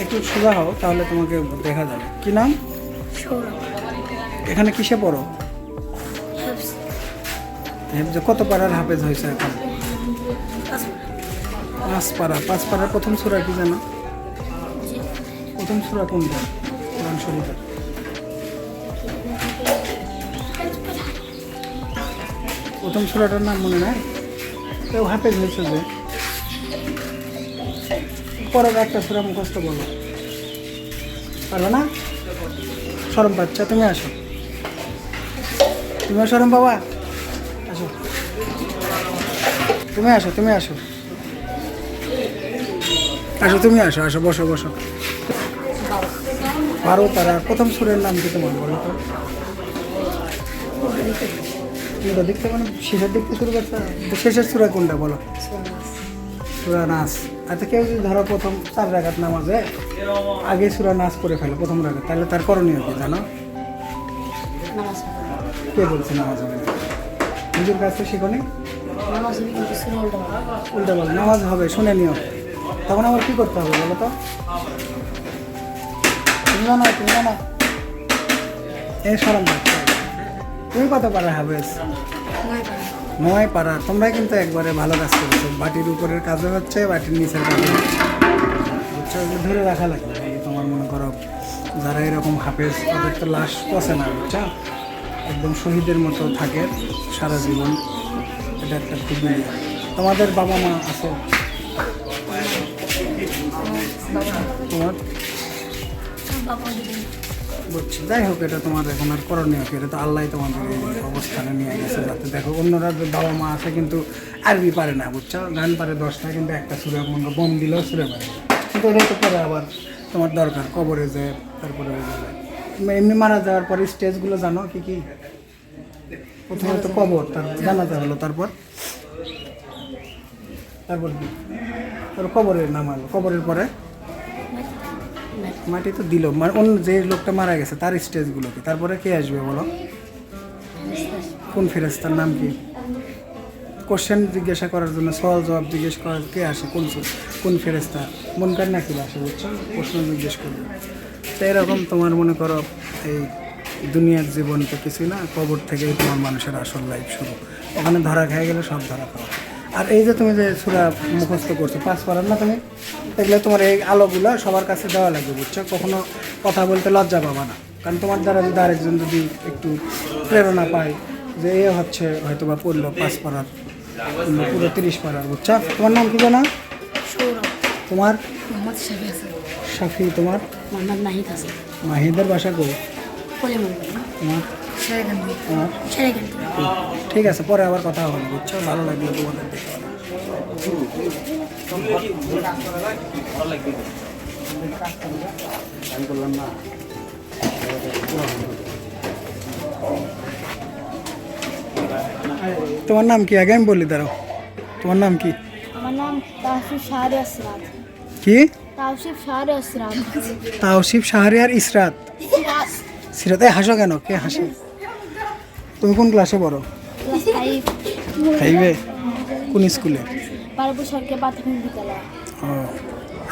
একটু সোজা হও, তাহলে তোমাকে দেখা যাবে। কি নাম? এখানে কিসে পড়ো? কত পাড়ার হাফেজ হয়েছে এখন? 5 পাড়া। 5 পাড়ার প্রথম সূরা কি জানো? প্রথম সূরা কোনটা কোরআন শরীফের? প্রথম সূরাটার নাম মনে নাই? কেউ হাফেজ হয়েছে যে পরে একটা সূরা মুখস্থ বলো। পারবে না? শরম পাচ্ছা? তুমি আসো, তুমিও শরম বাবা, আসো, তুমি আসো, তুমি আসো, আসো, তুমি আসো, আসো, বসো বসো। পারো তারা। প্রথম সূরার নাম কি তোমার বলো তো? কোনটা দেখতে, মানে শেষের দেখতে শুরু করতে? শেষের সূরা কোনটা বলো? সূরা নাস। আচ্ছা, কেউ যদি ধরো প্রথম 4 রাকাত নামাজে আগে সূরা নাস পড়ে ফেলো প্রথম রাকাত, তাহলে তার করণীয় কি জানো? কে বলছে নামাজ হবে না? নিজের কাছে শিখনি? উল্টা বল, নামাজ হবে, শুনে নিও। তখন আবার কি করতে হবে বলো তো? তুমি জানো, তুমি জানো? এই শরম পাচ্ছ? তুমি কত পারা হাফেজ? 9 পারা। তোমরা কিন্তু একবারে ভালো কাজ করেছো। বাটির উপরের কাজও হচ্ছে, বাটির নিচের কাজও হচ্ছে, বুঝছো? ধরে রাখা লাগবে। তোমার মনে করো যারা এরকম হাফেজ, তাদের তো লাশ পচে না, বুঝছো? একদম শহীদের মতো থাকে সারা জীবন। এটা একটা খুবই। তোমাদের বাবা মা আছে? তোমার বুঝছি। যাই হোক, এটা তোমার এখন আর করণীয় কি? এটা তো আল্লাহ তোমাদের এই অবস্থানে নিয়ে গেছে, যাতে দেখো অন্যরা বাবা মা আছে কিন্তু আরবি পারে না, বুঝছো? গান পারে 10টা, কিন্তু একটা সুরে মনে বোম দিলেও সুরে পারে, কিন্তু এটা তো পরে আবার তোমার দরকার কবরে যে। তারপরে এমনি মারা যাওয়ার পরে স্টেজগুলো জানো কি কি? প্রথমে তো কবর, তার জানাজা হলো, তারপর তারপর কি? তারপর কবরের নাম হলো, কবরের পরে মাটি তো দিল, মানে অন্য যে লোকটা মারা গেছে তার স্টেজগুলো কি? তারপরে কে আসবে বলো? কোন ফেরেশতার নাম কি? কোশ্চেন জিজ্ঞাসা করার জন্য, সওয়াল জবাব জিজ্ঞেস করার কে আসে? কোন ফেরেশতা? মনকার নাকি আসে, বুঝছো? প্রশ্ন জিজ্ঞেস করবে। তো এরকম তোমার মনে করো এই দুনিয়ার জীবন তো কিছুই না, কবর থেকেই তোমার মানুষের আসল লাইফ শুরু। ওখানে ধরা খেয়ে গেলে সব ধরা খাওয়া। আর এই যে তুমি যে সূরা মুখস্থ করছো 5 পারার না তুমি, এগুলো তোমার এই আলোগুলো সবার কাছে দেওয়া লাগবে, বুঝছো? কখনো কথা বলতে লজ্জা পাবা না, কারণ তোমার দ্বারা যদি আরেকজন যদি একটু প্রেরণা পায় যে এ হচ্ছে হয়তো বা পড়লো 5 পারার পুরো 30 পারার, বুঝছো? তোমার নাম কি জানো? তোমার? শাফি। তোমার? মাহিদের বাসা কই? তোমার? ঠিক আছে, পরে আবার কথা হবে, বুঝছো? ভালো লাগলো তোমাদের দেখে। তোমার নাম কি আগে আমি বলি, দাঁড়াও। তোমার নাম কি? আমার নাম তাওসিফ শাহরিয়ার ইসরাত। কি? তাওসিফ শাহরিয়ার ইসরাত। তাওসিফ শাহরিয়ার ইসরাত। সিরাতে হাসো কেন? কে হাসে? তুমি কোন ক্লাসে পড়ো? ক্লাস 5। 5-এ? কোন স্কুলে? পারবো সরকারি প্রাথমিক বিদ্যালয়। ও,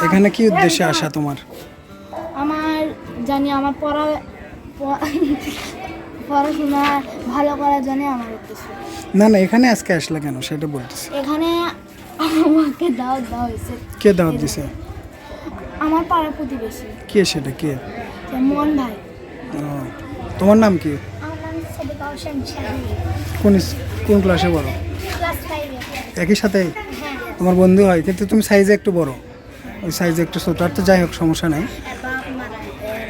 এখানে কি উদ্দেশ্যে আসা তোমার? আমার জানি আমার পড়াশোনা ভালো করার জন্য আমার উদ্দেশ্য। না না, এখানে আজকে আসলে কেন সেটা বলতেছি। এখানে আমাকে দাওয়াত দেওয়া হয়েছে। কে দাওয়াত দিছে? আমার পাড়ার প্রতিবেশী। কে সেটা? কে? মন ভাই। ও, তোমার নাম কি? আমার নাম সাদিকা হোসেন শাহী। কোন ক্লাসে পড়ো? ক্লাস 5-এ। একই সাথে? তোমার বন্ধু হয়, কিন্তু তুমি সাইজে একটু বড়, ওই সাইজে একটু ছোট। আর তো যাই হোক, সমস্যা নাই।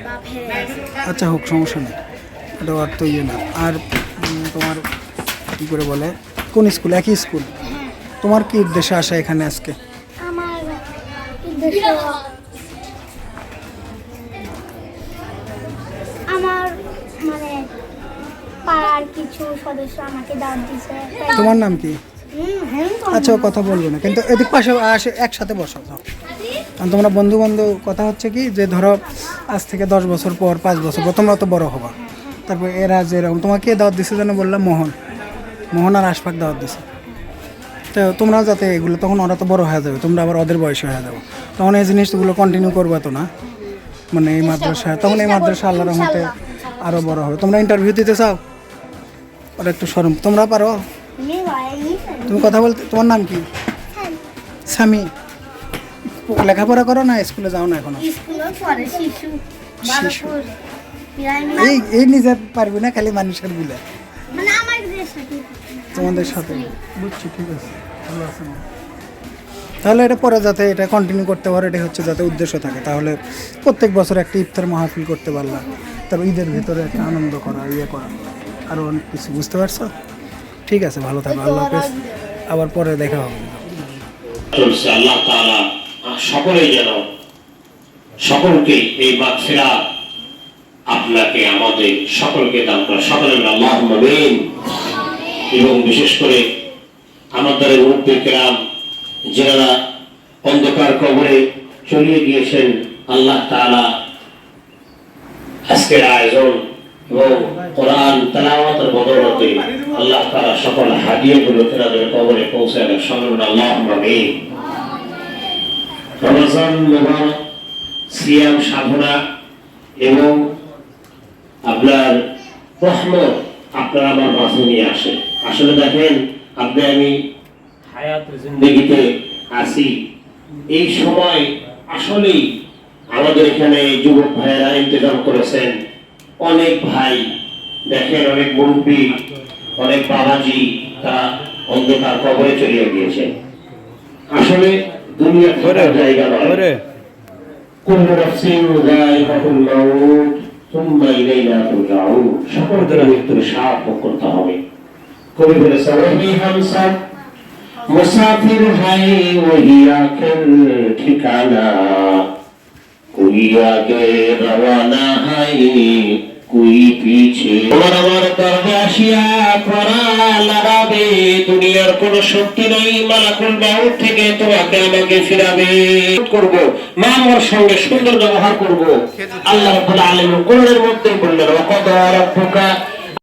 বাপ হেরে গেছে। আচ্ছা হোক, সমস্যা নেই, এটা আর তো ইয়ে না। আর তোমার কী করে বলে, কোন স্কুল? একই স্কুল। তোমার কি উদ্দেশ্যে আসা এখানে আজকে? আমার উদ্দেশ্য আমার মানে পাড়ার কিছু সদস্য আমাকে দাওয়াত দিয়েছে। তোমার নাম কি? আচ্ছা, ও কথা বলবো না, কিন্তু এদিক পাশে আসে, একসাথে বসো। কারণ তোমরা বন্ধু কথা হচ্ছে কি যে ধরো আজ থেকে 10 বছর পর, 5 বছর পর তোমরা তো বড় হবা। তারপর এরা যেরকম তোমাকে দাওয়াত দিছে যেন বললাম, মোহন আর আশফাক দাওয়াত দিছে। তো তোমরা যাতে এগুলো, তখন ওরা তো বড় হয়ে যাবে, তোমরা আবার ওদের বয়সে হয়ে যাবে, তখন এই জিনিসগুলো কন্টিনিউ করবে তো না, মানে এই মাদ্রাসা, তখন এই মাদ্রাসা আল্লাহর রহমতে আরও বড় হবে। তোমরা ইন্টারভিউ দিতে চাও? ওরা একটু শরম, তোমরা পারো? তুমি কথা বলতে, তোমার নাম কি? স্বামী। লেখাপড়া করো না, স্কুলে যাও না এখনো? শিশু। এই নিজে পারবি না, খালি মানুষের বিলে তোমাদের সাথে। বুঝছি, ঠিক আছে, ভালো আছে না? তাহলে এটা পরে যাতে এটা কন্টিনিউ করতে পারো, এটা হচ্ছে যাতে উদ্দেশ্য থাকে, তাহলে প্রত্যেক বছর একটা ইফতার মাহফিল করতে পারলাম, তারপর ঈদের ভিতরে একটা আনন্দ করা, ইয়ে করা, আরও অনেক কিছু, বুঝতে পারছো? ঠিক আছে, ভালো থাকো, আল্লাহ হাফেজ, আবার পরে দেখা হবে। চলছে। আল্লাহ তাআলা সকলেই যেন সকলকে এই মাগফিরাত আপনাকে আমাদের সকলকে দান করে, সকলের আল্লাহুম্মা আমিন। এবং বিশেষ করে আমাদের মুরব্বি কেরাম যারা অন্ধকার কবরে চলিয়ে গিয়েছেন, আল্লাহ তাআলা আজকের আয়োজন এবং কোরআন তেলাওয়াতের বদৌলতে আল্লাহ তাআলা সকল হাদিয়াগুলো তাদের কবরে পৌঁছে দেন, সকলের আল্লাহুম্মা আমিন। রমজান মুবারক, সিয়াম সাধনা এবং আপনার রহমত আপনার আমার মাঝে নিয়ে আসে। আসলে দেখেন, আপনি আমি হায়াত জিন্দেগিতে আছি, এই সময় আসলেই আমাদের এখানে যুবক ভাইয়েরা ইন্তজাম করেছেন, অনেক ভাই দেখেন, অনেক মুরব্বী, অনেক বাবাজি তারা অন্ধকার কবরে চলিয়ে গিয়েছেন। আসলে দুনিয়া থাকার জায়গা নয়। কুল্লু নাফসিন যায়িকাতুল মাউত সুম্মা ইলাইনা তুরজাউন। সকলকে মৃত্যুর স্বাদ ভোগ করতে হবে। কবি বলেছেন, ওহি হামসা মুসাফির হাই ওহি আখির ঠিকানা, কোই আগে রওয়ানা হাই কোই পিছে। তোমার আমার দরজা আসিয়া পড়া লাগাবে, দুনিয়ার কোন শক্তি নাই মালাকুল মাউত থেকে তোমাকে আমাকে ফিরাবে। করব মা আমার সঙ্গে সুন্দর ব্যবহার করব। আল্লাহ রাব্বুল আলামিন কোরআনের মধ্যে